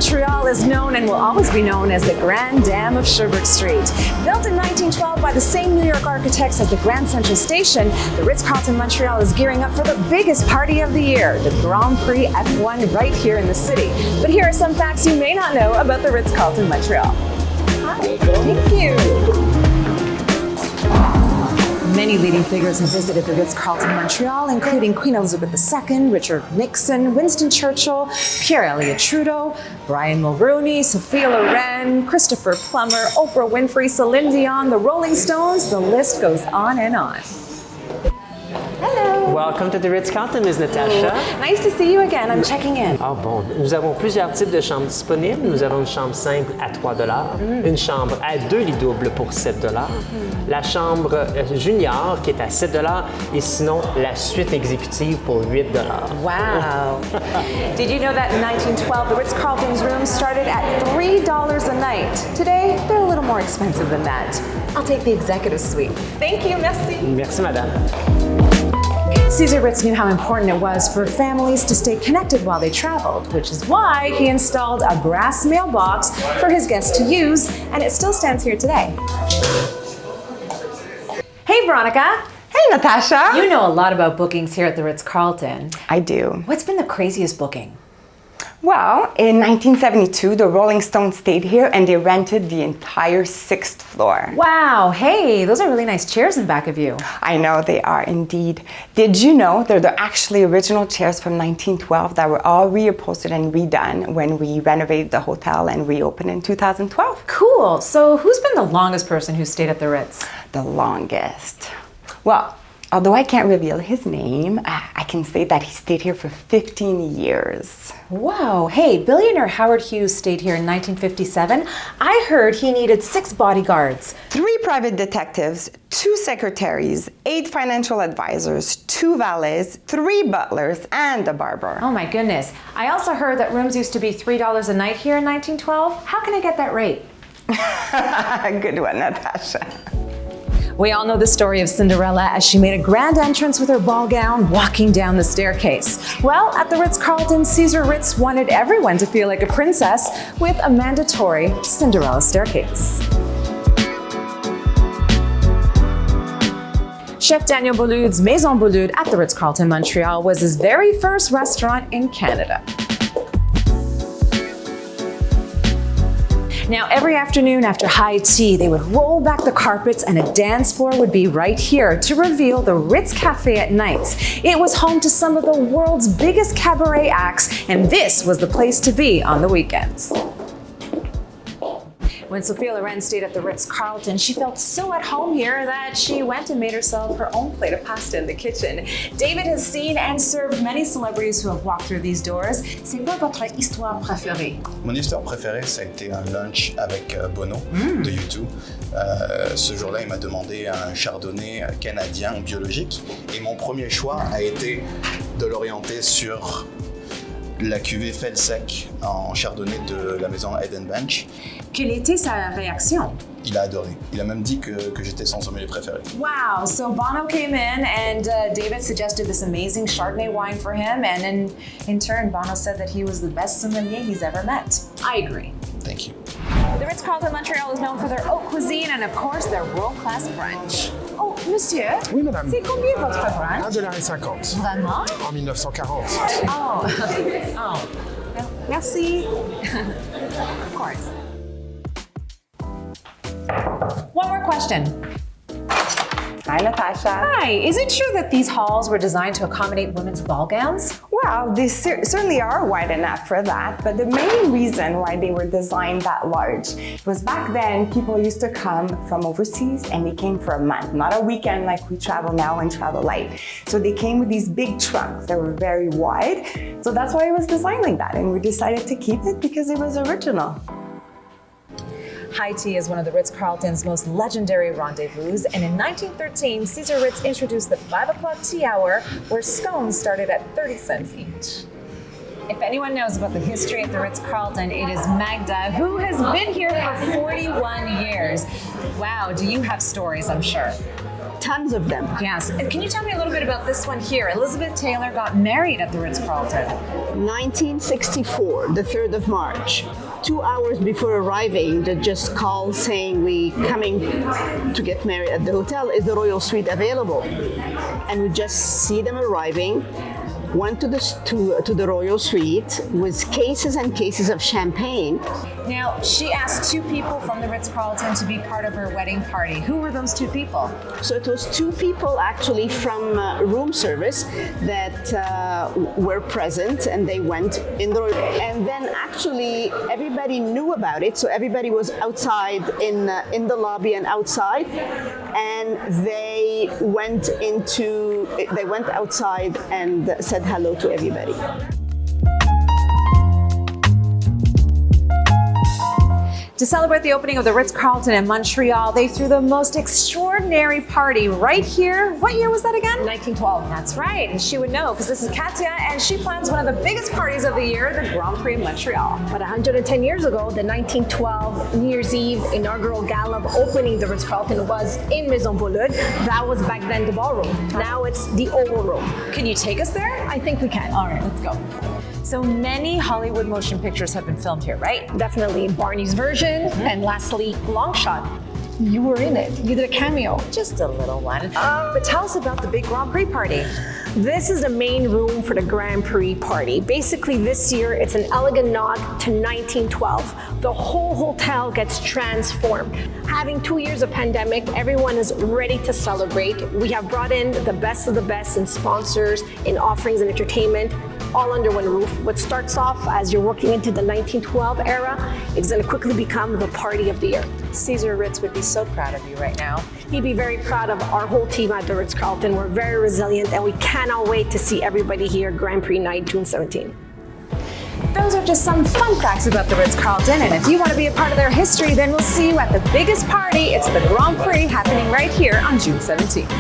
Montreal is known and will always be known as the Grande Dame of Sherbrooke Street. Built in 1912 by the same New York architects as the Grand Central Station, the Ritz Carlton Montreal is gearing up for the biggest party of the year, the Grand Prix F1 right here in the city. But here are some facts you may not know about the Ritz Carlton Montreal. Hi, thank you. Many leading figures have visited the Ritz Carlton Montreal, including Queen Elizabeth II, Richard Nixon, Winston Churchill, Pierre Elliott Trudeau, Brian Mulroney, Sophia Loren, Christopher Plummer, Oprah Winfrey, Celine Dion, the Rolling Stones, the list goes on and on. Hello. Welcome to the Ritz Carlton, Ms. Natasha. Nice to see you again. I'm checking in. Ah bon, nous avons plusieurs types de chambres disponibles. Nous avons une chambre simple à 3 $, une chambre à 2 lits doubles pour 7 $, la chambre junior qui est à 7 $, et sinon la suite exécutive pour 8 $. Wow. Did you know that in 1912, the Ritz Carlton's rooms started at $3 a night? Today, they're a little more expensive than that. I'll take the executive suite. Thank you, merci. Merci, madame. Cesar Ritz knew how important it was for families to stay connected while they traveled, which is why he installed a brass mailbox for his guests to use, and it still stands here today. Hey, Veronica. Hey, Natasha. You know a lot about bookings here at the Ritz Carlton. I do. What's been the craziest booking? Well, in 1972, the Rolling Stones stayed here and they rented the entire 6th floor. Wow, hey, those are really nice chairs in back of you. I know, they are indeed. Did you know they're the actually original chairs from 1912 that were all reupholstered and redone when we renovated the hotel and reopened in 2012? Cool. So who's been the longest person who stayed at the Ritz? The longest. Well, although I can't reveal his name, I can say that he stayed here for 15 years. Wow, hey, billionaire Howard Hughes stayed here in 1957. I heard he needed 6 bodyguards. 3 private detectives, 2 secretaries, 8 financial advisors, 2 valets, 3 butlers, and a barber. Oh my goodness. I also heard that rooms used to be $3 a night here in 1912. How can I get that rate? Good one, Natasha. We all know the story of Cinderella as she made a grand entrance with her ball gown walking down the staircase. Well, at the Ritz-Carlton, Cesar Ritz wanted everyone to feel like a princess with a mandatory Cinderella staircase. Chef Daniel Boulud's Maison Boulud at the Ritz-Carlton Montreal was his very first restaurant in Canada. Now, every afternoon after high tea, they would roll back the carpets and a dance floor would be right here to reveal the Ritz Cafe at nights. It was home to some of the world's biggest cabaret acts, and this was the place to be on the weekends. When Sophia Loren stayed at the Ritz-Carlton, she felt so at home here that she went and made herself her own plate of pasta in the kitchen. David has seen and served many celebrities who have walked through these doors. C'est quoi votre histoire préférée? Mon histoire préférée, ça a été un lunch avec Bono de U2. Ce jour-là, il m'a demandé un chardonnay canadien biologique et mon premier choix a été de l'orienter sur la cuvée Felsec en chardonnay de la maison Eden Bench. Quelle était sa réaction? Il a adoré. Il a même dit que j'étais son sommelier préféré. Wow, so Bono came in and David suggested this amazing Chardonnay wine for him, and in turn, Bono said that he was the best sommelier he's ever met. I agree. Thank you. The Ritz Carlton Montreal is known for their haute cuisine and of course their world-class brunch. Oh, monsieur. Oui, madame. C'est combien votre brunch? $1,50. Vraiment? En 1940. Oh, oh. Merci. Of course. One more question. Hi, Natasha. Hi, is it true that these halls were designed to accommodate women's ball gowns? Well, they certainly are wide enough for that, but the main reason why they were designed that large was back then people used to come from overseas and they came for a month, not a weekend like we travel now and travel light. So they came with these big trunks that were very wide. So that's why it was designed like that, and we decided to keep it because it was original. High tea is one of the Ritz-Carlton's most legendary rendezvous, and in 1913, Cesar Ritz introduced the 5 o'clock tea hour, where scones started at 30 cents each. If anyone knows about the history at the Ritz-Carlton, it is Magda, who has been here for 41 years. Wow, do you have stories, I'm sure? tons of them. Yes. And can you tell me a little bit about this one here? Elizabeth Taylor got married at the Ritz-Carlton. 1964, the 3rd of March. 2 hours before arriving, they just called saying we coming to get married at the hotel. Is the royal suite available? And we just see them arriving. Went to the royal suite with cases and cases of champagne. Now, she asked 2 people from the Ritz-Carlton to be part of her wedding party. Who were those 2 people? So it was 2 people actually from room service that were present, and they went in the and then actually everybody knew about it. So everybody was outside in the lobby and outside, and they went outside and said hello to everybody. To celebrate the opening of the Ritz-Carlton in Montreal, they threw the most extraordinary party right here. What year was that again? 1912. That's right, and she would know because this is Katia, and she plans one of the biggest parties of the year, the Grand Prix Montreal. But 110 years ago, the 1912 New Year's Eve inaugural gala of opening the Ritz-Carlton was in Maison Beaulieu. That was back then the ballroom. Now it's the Oval Room. Can you take us there? I think we can. All right, let's go. So many Hollywood motion pictures have been filmed here, right? Definitely Barney's version, and lastly, Long Shot. You were in it. You did a cameo. Just a little one. But tell us about the big Grand Prix party. This is the main room for the Grand Prix Party. Basically, this year, it's an elegant nod to 1912. The whole hotel gets transformed. Having 2 years of pandemic, everyone is ready to celebrate. We have brought in the best of the best in sponsors, in offerings and entertainment, all under one roof. What starts off as you're working into the 1912 era is going to quickly become the party of the year. Cesar Ritz would be so proud of you right now. He'd be very proud of our whole team at the Ritz-Carlton. We're very resilient, and we cannot wait to see everybody here Grand Prix night, June 17. Those are just some fun facts about the Ritz-Carlton, and if you want to be a part of their history, then we'll see you at the biggest party. It's the Grand Prix happening right here on June 17th.